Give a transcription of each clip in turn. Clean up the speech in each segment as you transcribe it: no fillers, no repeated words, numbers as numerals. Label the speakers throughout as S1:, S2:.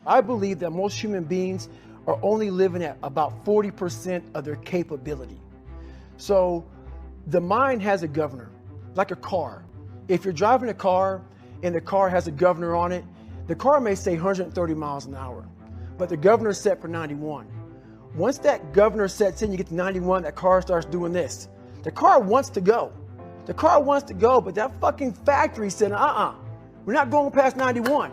S1: I believe that most human beings are only living at about 40% of their capability. So the mind has a governor, like a car. If you're driving a car and the car has a governor on it, the car may say 130 miles an hour, but the governor is set for 91. Once that governor sets in, you get to 91, that car starts doing this. The car wants to go. The car wants to go, but that fucking factory said, we're not going past 91.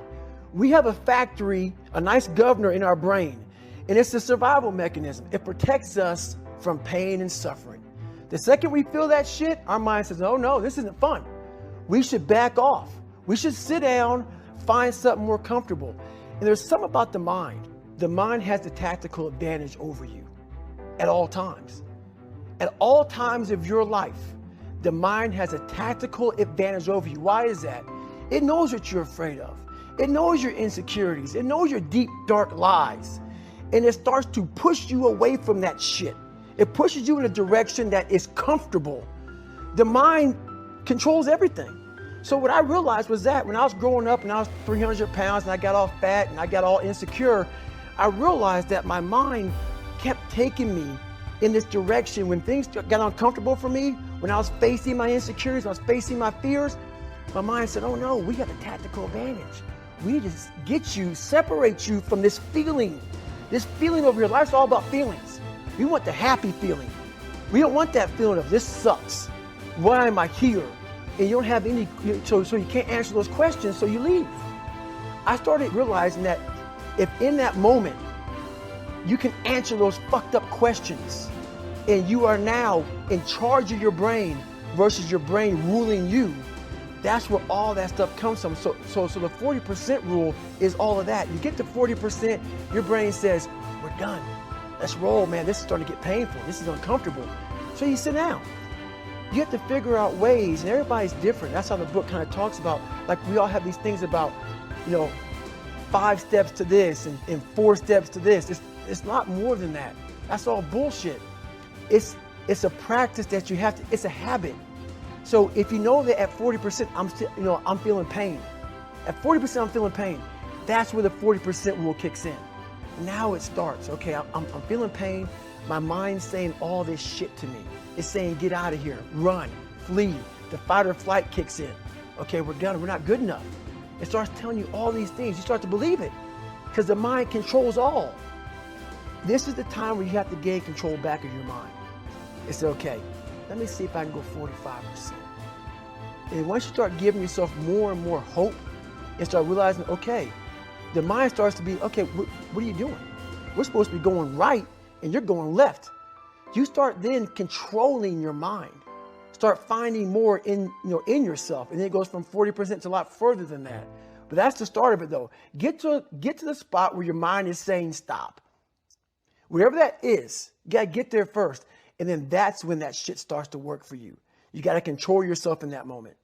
S1: We have a factory, a nice governor in our brain, and it's a survival mechanism. It protects us from pain and suffering. The second we feel that shit, our mind says, oh no, this isn't fun. We should back off. We should sit down, find something more comfortable. And there's something about the mind. The mind has the tactical advantage over you at all times. At all times of your life, the mind has a tactical advantage over you. Why is that? It knows what you're afraid of. It knows your insecurities. It knows your deep, dark lies. And it starts to push you away from that shit. It pushes you in a direction that is comfortable. The mind controls everything. So what I realized was that when I was growing up and I was 300 pounds and I got all fat and I got all insecure, I realized that my mind kept taking me in this direction. When things got uncomfortable for me, when I was facing my insecurities, when I was facing my fears, my mind said, oh no, we have a tactical advantage. We need to get you, separate you from this feeling over here. Life's all about feelings. We want the happy feeling. We don't want that feeling of this sucks. Why am I here? And you don't have any, so you can't answer those questions, so you leave. I started realizing that if in that moment you can answer those fucked up questions and you are now in charge of your brain versus your brain ruling you, that's where all that stuff comes from. So the 40% rule is all of that. You get to 40%, your brain says, we're done. Let's roll, man. This is starting to get painful. This is uncomfortable. So you sit down. You have to figure out ways, and everybody's different. That's how the book kind of talks about, like we all have these things about, 5 steps to this and 4 steps to this. It's not more than that. That's all bullshit. It's a practice that you have to, it's a habit. So if you know that at 40%, I'm feeling pain. At 40%, I'm feeling pain. That's where the 40% rule kicks in. Now it starts. Okay, I'm feeling pain. My mind's saying all this shit to me. It's saying, get out of here, run, flee. The fight or flight kicks in. Okay, we're done. We're not good enough. It starts telling you all these things. You start to believe it because the mind controls all. This is the time where you have to gain control back of your mind. It's okay. Let me see if I can go 45%. And once you start giving yourself more and more hope and start realizing, okay, the mind starts to be, okay, what are you doing? We're supposed to be going right and you're going left. You start then controlling your mind. Start finding more in yourself. And then it goes from 40% to a lot further than that. But that's the start of it though. Get to the spot where your mind is saying stop. Wherever that is, you gotta get there first. And then that's when that shit starts to work for you. You gotta control yourself in that moment.